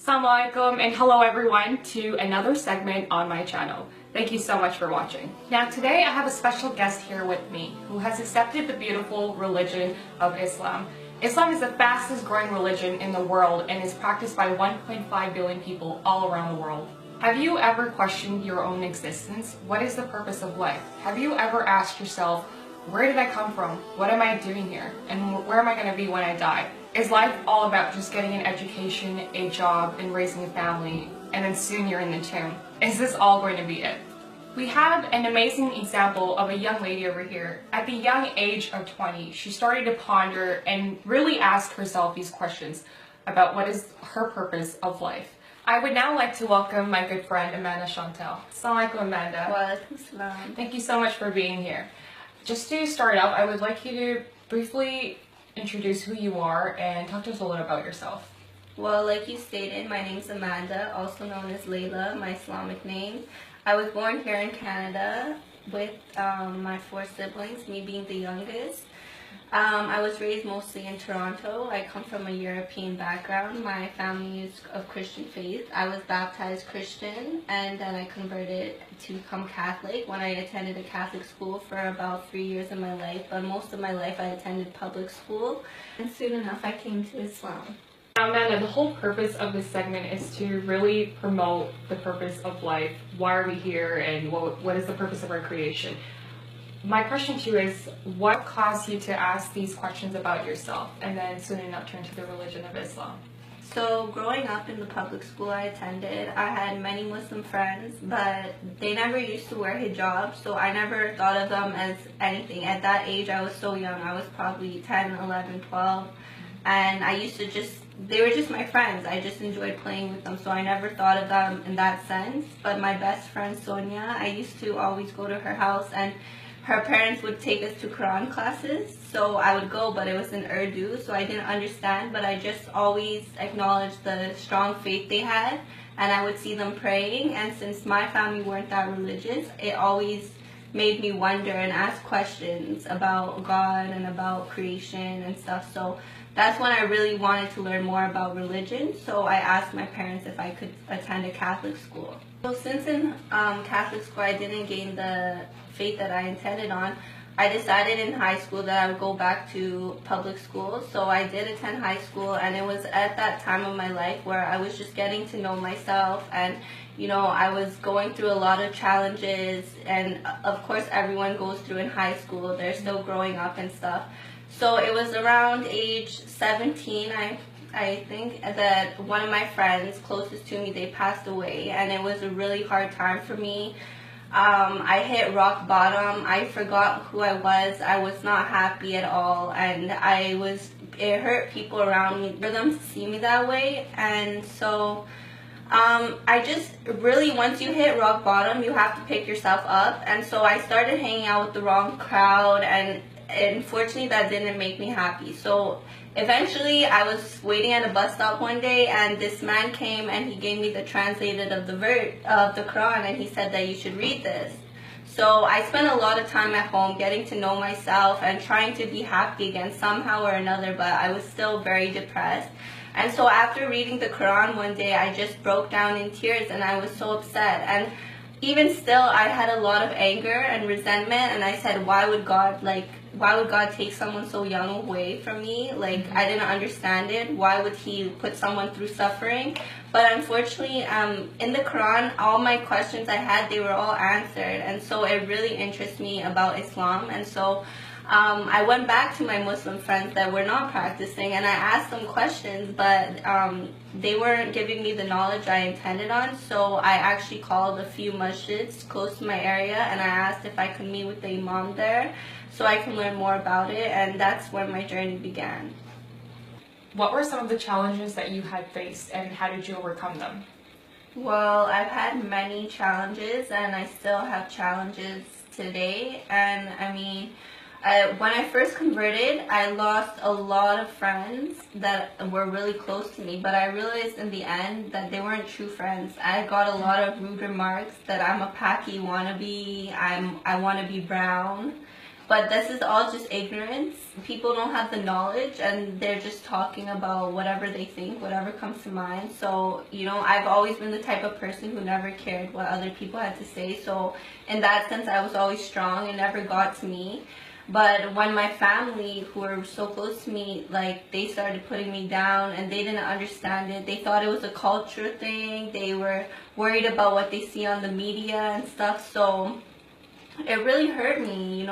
Assalamualaikum and hello everyone to another segment on my channel. Thank you so much for watching. Now today I have a special guest here with me who has accepted the beautiful religion of Islam. Islam is the fastest growing religion in the world and is practiced by 1.5 billion people all around the world. Have you ever questioned your own existence? What is the purpose of life? Have you ever asked yourself, where did I come from? What am I doing here? And where am I going to be when I die? Is life all about just getting an education, a job, and raising a family, and then soon you're in the tomb? Is this all going to be it? We have an amazing example of a young lady over here. At the young age of 20, she started to ponder and really ask herself these questions about what is her purpose of life. I would now like to welcome my good friend Amanda Chantel. Assalamualaikum, Amanda. Walaikum salam. Thank you so much for being here. Just to start off, I would like you to briefly introduce who you are and talk to us a little about yourself. Well, like you stated, my name's Amanda, also known as Layla, my Islamic name. I was born here in Canada with my 4 siblings, me being the youngest. I was raised mostly in Toronto. I come from a European background. My family is of Christian faith. I was baptized Christian and then I converted to become Catholic when I attended a Catholic school for about 3 years of my life. But most of my life I attended public school, and soon enough I came to Islam. Now, Amanda, the whole purpose of this segment is to really promote the purpose of life. Why are we here and what is the purpose of our creation? My question to you is, what caused you to ask these questions about yourself and then soon enough turn to the religion of Islam? So growing up in the public school I attended, I had many Muslim friends, but they never used to wear hijab, so I never thought of them as anything. At that age I was so young, I was probably 10, 11, 12, and I used to they were just my friends. I just enjoyed playing with them, so I never thought of them in that sense. But my best friend Sonia, I used to always go to her house, and her parents would take us to Quran classes, so I would go, but it was in Urdu, so I didn't understand, but I just always acknowledged the strong faith they had, and I would see them praying, and since my family weren't that religious, it always made me wonder and ask questions about God and about creation and stuff. So that's when I really wanted to learn more about religion, so I asked my parents if I could attend a Catholic school. So since in Catholic school I didn't gain the faith that I intended on, I decided in high school that I would go back to public school. So I did attend high school, and it was at that time of my life where I was just getting to know myself, and you know, I was going through a lot of challenges, and of course everyone goes through in high school. They're still growing up and stuff. So it was around age 17, I think, that one of my friends closest to me, they passed away, and it was a really hard time for me. I hit rock bottom. I forgot who I was not happy at all, and it hurt people around me for them to see me that way. And so I just really, once you hit rock bottom, you have to pick yourself up. And so I started hanging out with the wrong crowd, and unfortunately that didn't make me happy. So eventually I was waiting at a bus stop one day, and this man came and he gave me the translated of the Quran, and he said that you should read this. So I spent a lot of time at home getting to know myself and trying to be happy again somehow or another, but I was still very depressed. And so after reading the Quran one day, I just broke down in tears, and I was so upset. And even still, I had a lot of anger and resentment, and I said, why would God take someone so young away from me? Like, I didn't understand it. Why would he put someone through suffering? But unfortunately, in the Quran, all my questions I had, they were all answered, and so it really interests me about Islam. And so I went back to my Muslim friends that were not practicing, and I asked them questions, but they weren't giving me the knowledge I intended on. So I actually called a few masjids close to my area, and I asked if I could meet with the imam there so I can learn more about it, and that's when my journey began. What were some of the challenges that you had faced, and how did you overcome them? Well, I've had many challenges, and I still have challenges today. And I mean, when I first converted, I lost a lot of friends that were really close to me, but I realized in the end that they weren't true friends. I got a lot of rude remarks that I'm a Paki wannabe, I want to be brown, But this is all just ignorance. People don't have the knowledge and they're just talking about whatever they think, whatever comes to mind. So, I've always been the type of person who never cared what other people had to say. So in that sense, I was always strong. It never got to me. But when my family, who were so close to me, they started putting me down and they didn't understand it. They thought it was a culture thing. They were worried about what they see on the media and stuff. So it really hurt me.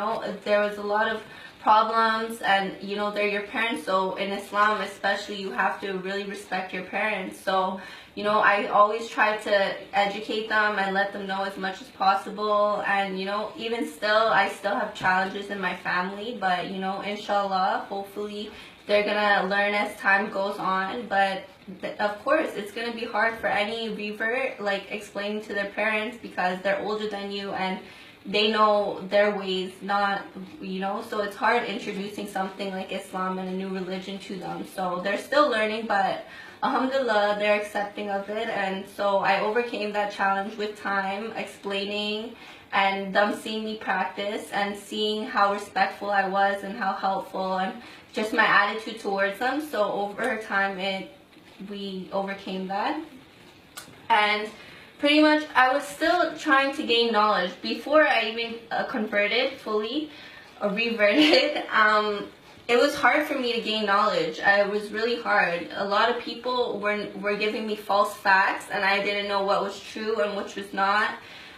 There was a lot of problems, and they're your parents. So in Islam especially, you have to really respect your parents. So I always try to educate them and let them know as much as possible. And even still, I still have challenges in my family, but inshallah, hopefully they're gonna learn as time goes on. But of course it's gonna be hard for any revert, explaining to their parents, because they're older than you and they know their ways, not, so it's hard introducing something like Islam and a new religion to them. So they're still learning, but alhamdulillah, they're accepting of it. And so I overcame that challenge with time, explaining, and them seeing me practice and seeing how respectful I was and how helpful and just my attitude towards them. So over time, we overcame that. And pretty much, I was still trying to gain knowledge before I even converted fully or reverted. It was hard for me to gain knowledge. It was really hard. A lot of people were giving me false facts, and I didn't know what was true and which was not.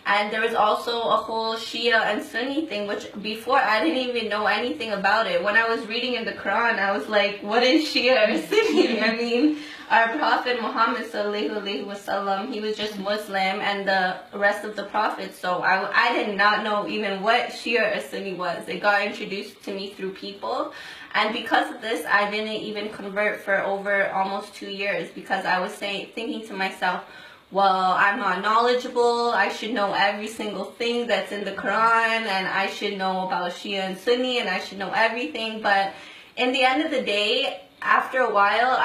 And there was also a whole Shia and Sunni thing, which before I didn't even know anything about it. When I was reading in the Quran, I was like, what is Shia or Sunni? I mean, our Prophet Muhammad ﷺ, he was just Muslim, and the rest of the prophets. So I did not know even what Shia or Sunni was. It got introduced to me through people. And because of this, I didn't even convert for over almost 2 years, because I was thinking to myself, well, I'm not knowledgeable, I should know every single thing that's in the Quran, and I should know about Shia and Sunni, and I should know everything. But in the end of the day, after a while,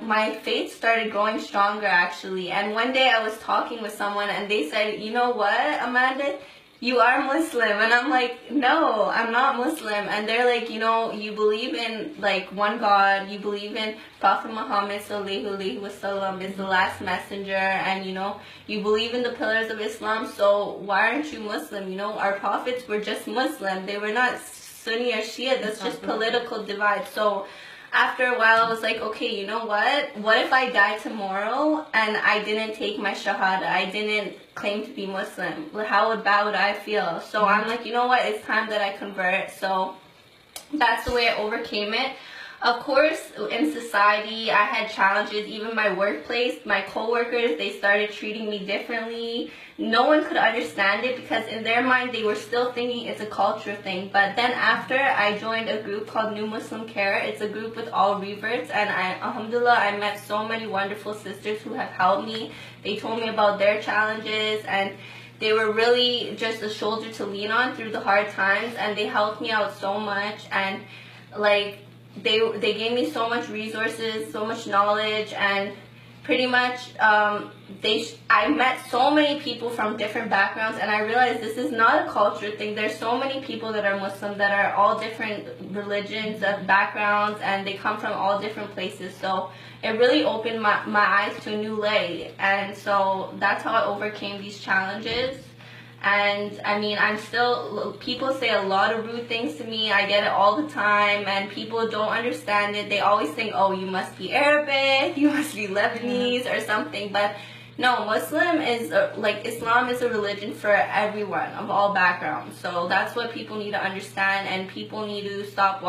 my faith started growing stronger, actually. And one day I was talking with someone, and they said, you know what, Amanda, you are Muslim. And I'm like, no, I'm not Muslim. And they're like, you believe in one God, you believe in Prophet Muhammad ﷺ is the last messenger, and you believe in the pillars of Islam, so why aren't you Muslim? Our prophets were just Muslim. They were not Sunni or Shia. That's just political divide. So after a while, I was like, okay, you know what? What if I die tomorrow and I didn't take my shahada? I didn't claim to be Muslim. How bad would I feel? So I'm like, you know what? It's time that I convert. So that's the way I overcame it. Of course, in society, I had challenges. Even my workplace, my coworkers, they started treating me differently. No one could understand it, because in their mind, they were still thinking it's a culture thing. But then after, I joined a group called New Muslim Care. It's a group with all reverts, and alhamdulillah, I met so many wonderful sisters who have helped me. They told me about their challenges, and they were really just a shoulder to lean on through the hard times, and they helped me out so much. And they gave me so much resources, so much knowledge, and pretty much I met so many people from different backgrounds, and I realized this is not a culture thing. There's so many people that are Muslim that are all different religions, backgrounds, and they come from all different places. So it really opened my eyes to a new light, and so that's how I overcame these challenges. And I mean, people say a lot of rude things to me. I get it all the time, and people don't understand it. They always think, oh, you must be Arabic, you must be Lebanese or something. But no, Islam is a religion for everyone of all backgrounds. So that's what people need to understand, and people need to stop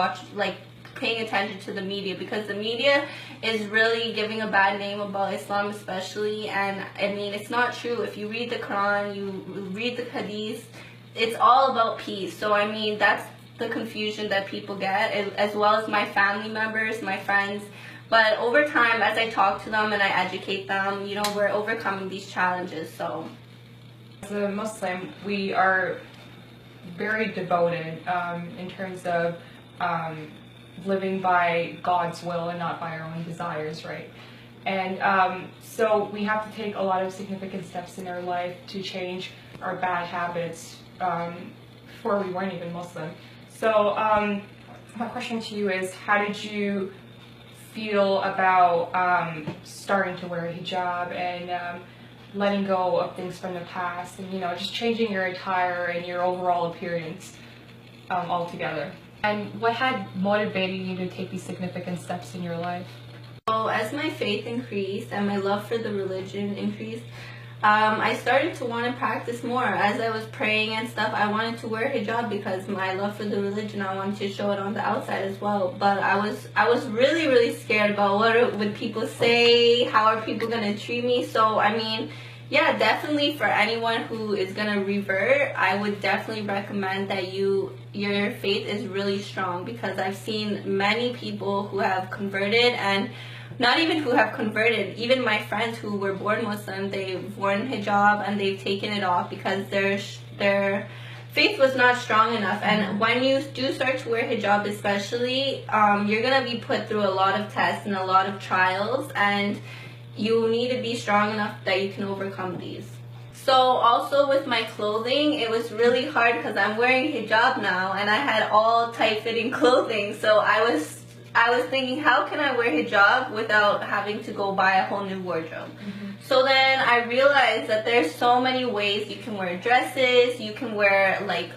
paying attention to the media, because the media is really giving a bad name about Islam especially. And I mean, it's not true. If you read the Quran, you read the Hadith, it's all about peace. So I mean, that's the confusion that people get, as well as my family members, my friends. But over time, as I talk to them and I educate them, we're overcoming these challenges. So as a Muslim, we are very devoted in terms of living by God's will and not by our own desires, right? And so we have to take a lot of significant steps in our life to change our bad habits before we weren't even Muslim. So my question to you is, how did you feel about starting to wear a hijab and letting go of things from the past, and just changing your attire and your overall appearance altogether? And what had motivated you to take these significant steps in your life? So as my faith increased and my love for the religion increased, I started to want to practice more. As I was praying and stuff, I wanted to wear hijab because my love for the religion, I wanted to show it on the outside as well. But I was really, really scared about what would people say, how are people going to treat me. So, I mean, yeah, definitely for anyone who is going to revert, I would definitely recommend that your faith is really strong, because I've seen many people who have converted, and not even who have converted, even my friends who were born Muslim, they've worn hijab and they've taken it off because their faith was not strong enough. And when you do start to wear hijab especially, you're going to be put through a lot of tests and a lot of trials, and you need to be strong enough that you can overcome these. So also with my clothing, it was really hard because I'm wearing hijab now and I had all tight-fitting clothing. So I was thinking, how can I wear hijab without having to go buy a whole new wardrobe? So then I realized that there's so many ways you can wear dresses, you can wear like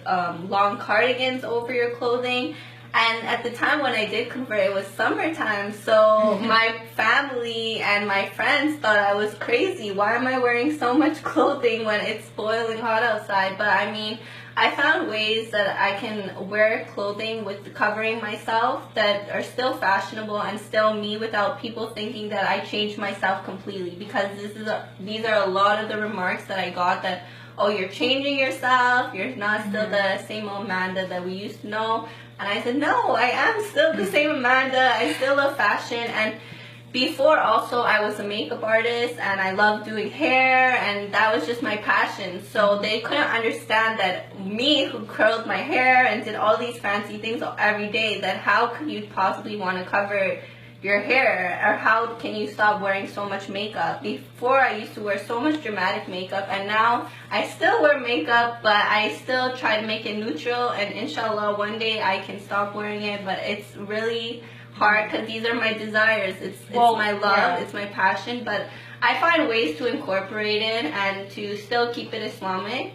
long cardigans over your clothing. And at the time when I did convert, it was summertime, so my family and my friends thought I was crazy. Why am I wearing so much clothing when it's boiling hot outside? But I mean, I found ways that I can wear clothing with covering myself that are still fashionable and still me without people thinking that I changed myself completely. Because these are a lot of the remarks that I got, that, oh, you're changing yourself, you're not still the same Amanda that we used to know. And I said, no, I am still the same Amanda. I still love fashion. And before also, I was a makeup artist and I loved doing hair, and that was just my passion. So they couldn't understand that me, who curled my hair and did all these fancy things every day, that how could you possibly want to cover your hair, or how can you stop wearing so much makeup? Before, I used to wear so much dramatic makeup, and now I still wear makeup, but I still try to make it neutral, and inshallah one day I can stop wearing it. But it's really hard because these are my desires. It's my love, it's my passion, but I find ways to incorporate it and to still keep it Islamic.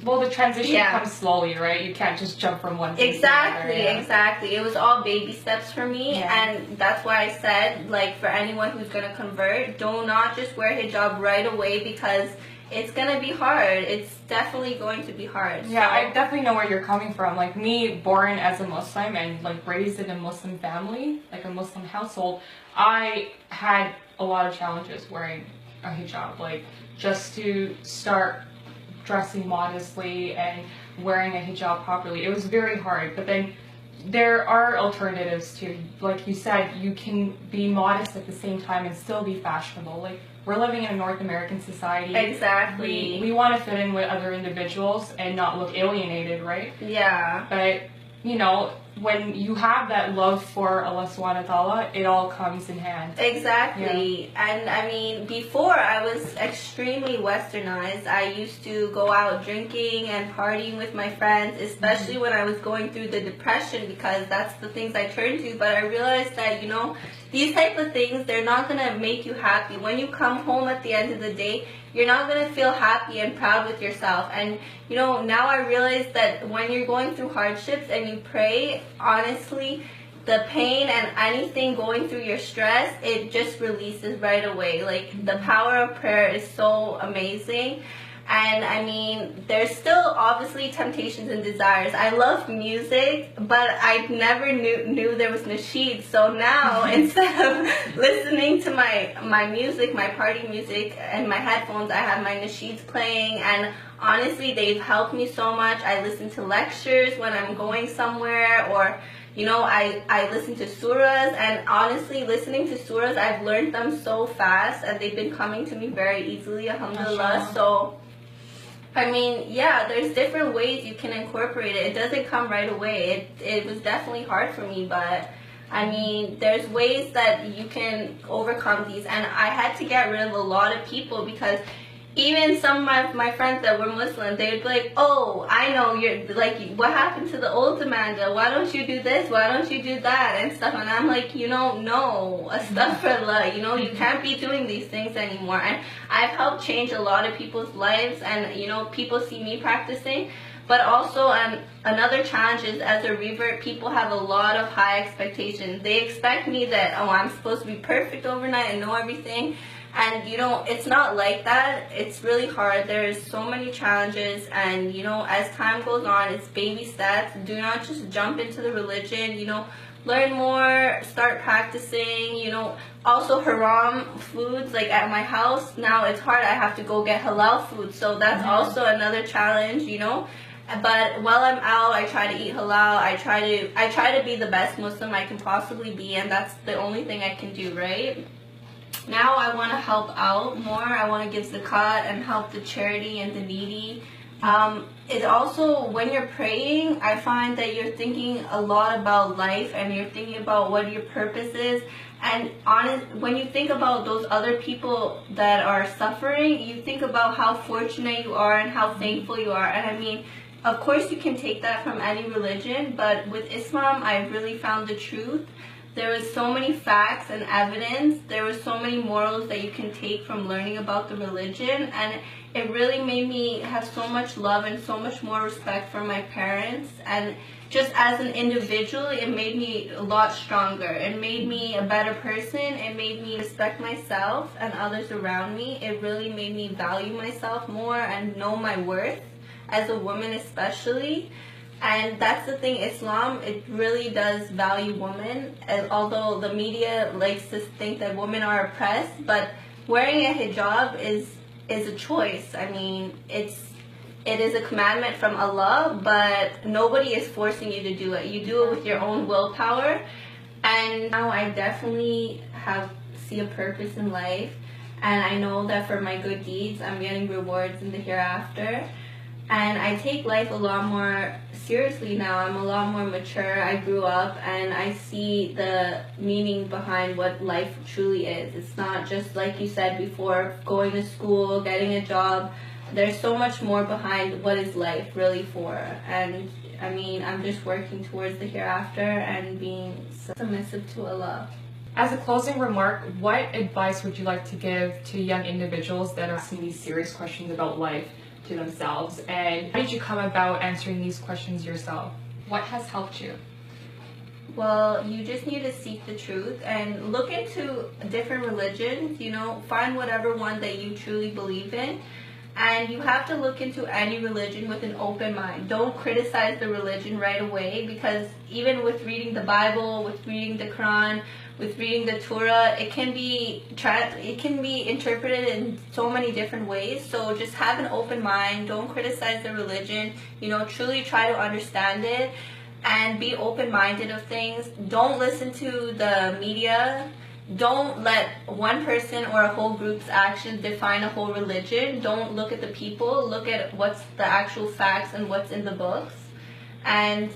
Well, the transition comes slowly, right? You can't just jump from one thing to the other. Exactly. It was all baby steps for me, and that's why I said, like, for anyone who's going to convert, do not just wear hijab right away, because it's going to be hard. It's definitely going to be hard. Yeah, I definitely know where you're coming from. Like, me, born as a Muslim and like raised in a Muslim family, like a Muslim household, I had a lot of challenges wearing a hijab, like just to start dressing modestly and wearing a hijab properly. It was very hard, but then there are alternatives too. Like you said, you can be modest at the same time and still be fashionable. Like, we're living in a North American society. Exactly. We want to fit in with other individuals and not look alienated, right? Yeah. But, you know, when you have that love for Allah subhanahu wa ta'ala, it all comes in hand. Exactly. Yeah. And I mean, before I was extremely westernized. I used to go out drinking and partying with my friends, especially when I was going through the depression, because that's the things I turned to. But I realized that, you know, these type of things, they're not going to make you happy. When you come home at the end of the day, you're not going to feel happy and proud with yourself. And, you know, now I realize that when you're going through hardships and you pray, honestly, the pain and anything going through your stress, it just releases right away. Like, the power of prayer is so amazing. And I mean, there's still obviously temptations and desires. I love music, but I never knew there was nasheed. So now, instead of listening to my music, my party music, and my headphones, I have my nasheeds playing. And honestly, they've helped me so much. I listen to lectures when I'm going somewhere, or, you know, I listen to surahs. And honestly, listening to surahs, I've learned them so fast, and they've been coming to me very easily, alhamdulillah. So, I mean, yeah, there's different ways you can incorporate it. It doesn't come right away. It was definitely hard for me, but I mean, there's ways that you can overcome these. And I had to get rid of a lot of people, because even some of my friends that were Muslim, they would be like, oh, I know, you're like, what happened to the old Amanda? Why don't you do this? Why don't you do that? And stuff. And I'm like, no, astaghfirullah, you can't be doing these things anymore. And I've helped change a lot of people's lives, and people see me practicing. But also, another challenge is, as a revert, people have a lot of high expectations. They expect me that, oh, I'm supposed to be perfect overnight and know everything. And, it's not like that. It's really hard. There's so many challenges. And, as time goes on, it's baby steps. Do not just jump into the religion. Learn more, start practicing. Also haram foods, like at my house, now it's hard. I have to go get halal food. So that's also another challenge, But while I'm out, I try to eat halal. I try to be the best Muslim I can possibly be, and that's the only thing I can do, right? Now I want to help out more. I want to give zakat and help the charity and the needy. It also, when you're praying, I find that you're thinking a lot about life, and you're thinking about what your purpose is. And when you think about those other people that are suffering, you think about how fortunate you are and how thankful you are. And I mean, of course you can take that from any religion, but with Islam, I've really found the truth. There was so many facts and evidence. There were so many morals that you can take from learning about the religion, and it really made me have so much love and so much more respect for my parents. And just as an individual, it made me a lot stronger. It made me a better person. It made me respect myself and others around me. It really made me value myself more and know my worth, as a woman especially. And that's the thing, Islam, it really does value women, and although the media likes to think that women are oppressed, but wearing a hijab is a choice. I mean, it is a commandment from Allah, but nobody is forcing you to do it. You do it with your own willpower. And now I definitely see a purpose in life, and I know that for my good deeds, I'm getting rewards in the hereafter. And I take life a lot more seriously now. I'm a lot more mature. I grew up, and I see the meaning behind what life truly is. It's not just, like you said before, going to school, getting a job. There's so much more behind what is life really for. And I mean, I'm just working towards the hereafter and being submissive to Allah. As a closing remark, what advice would you like to give to young individuals that are asking these serious questions about life to themselves, and how did you come about answering these questions yourself? What has helped you? Well, you just need to seek the truth and look into different religions, find whatever one that you truly believe in. And you have to look into any religion with an open mind. Don't criticize the religion right away, because even with reading the Bible, with reading the Quran, with reading the Torah, it can be interpreted in so many different ways. So just have an open mind. Don't criticize the religion. Truly try to understand it and be open-minded of things. Don't listen to the media. Don't let one person or a whole group's actions define a whole religion. Don't look at the people. Look at what's the actual facts and what's in the books. And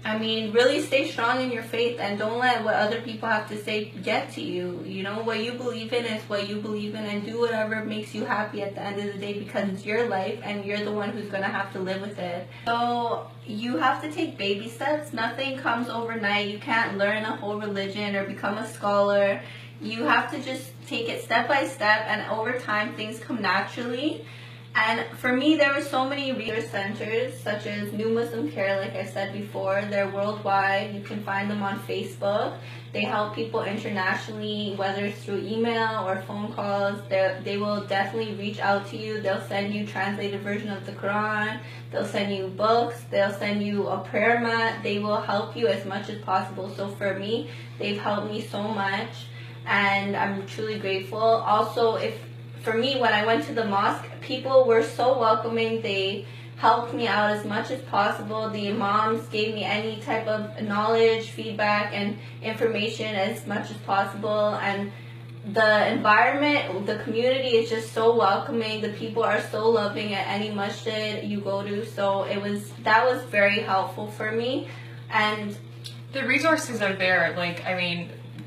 I mean, really stay strong in your faith, and don't let what other people have to say get to you. What you believe in is what you believe in, and do whatever makes you happy at the end of the day, because it's your life and you're the one who's going to have to live with it. So you have to take baby steps. Nothing comes overnight. You can't learn a whole religion or become a scholar. You have to just take it step by step, and over time things come naturally. And for me, there were so many resource centers, such as New Muslim Care, like I said before. They're worldwide. You can find them on Facebook. They help people internationally, whether it's through email or phone calls. They will definitely reach out to you. They'll send you translated version of the Quran. They'll send you books. They'll send you a prayer mat. They will help you as much as possible. So for me, they've helped me so much, and I'm truly grateful. Also, for me, when I went to the mosque, people were so welcoming. They helped me out as much as possible. The imams gave me any type of knowledge, feedback, and information as much as possible. And the environment, the community is just so welcoming. The people are so loving at any masjid you go to. So that was very helpful for me. And the resources are there.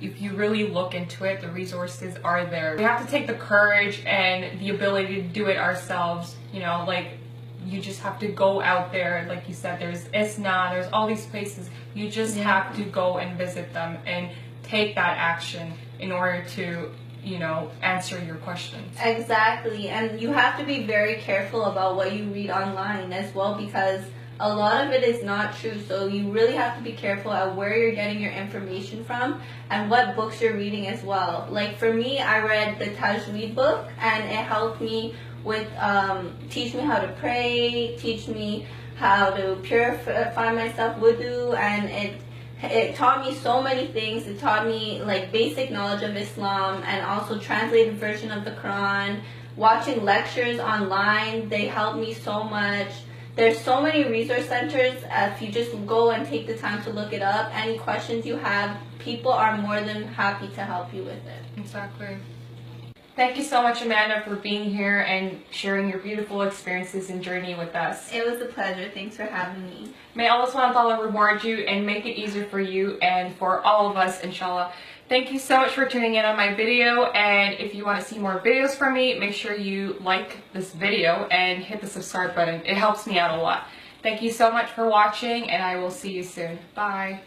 if you really look into it, the resources are there. We have to take the courage and the ability to do it ourselves, you know, like you just have to go out there. Like you said, there's ISNA, there's all these places. You just have to go and visit them and take that action in order to, you know, answer your questions. Exactly, and you have to be very careful about what you read online as well, because a lot of it is not true. So you really have to be careful at where you're getting your information from and what books you're reading as well. Like for me, I read the Tajweed book, and it helped me with teach me how to pray, teach me how to purify myself, wudu, and it taught me so many things. It taught me like basic knowledge of Islam and also translated version of the Quran. Watching lectures online, they helped me so much. There's so many resource centers. If you just go and take the time to look it up, any questions you have, people are more than happy to help you with it. Exactly. Thank you so much, Amanda, for being here and sharing your beautiful experiences and journey with us. It was a pleasure. Thanks for having me. May Allah subhanahu wa ta'ala reward you and make it easier for you and for all of us, inshallah. Thank you so much for tuning in on my video, and if you want to see more videos from me, make sure you like this video and hit the subscribe button. It helps me out a lot. Thank you so much for watching, and I will see you soon. Bye.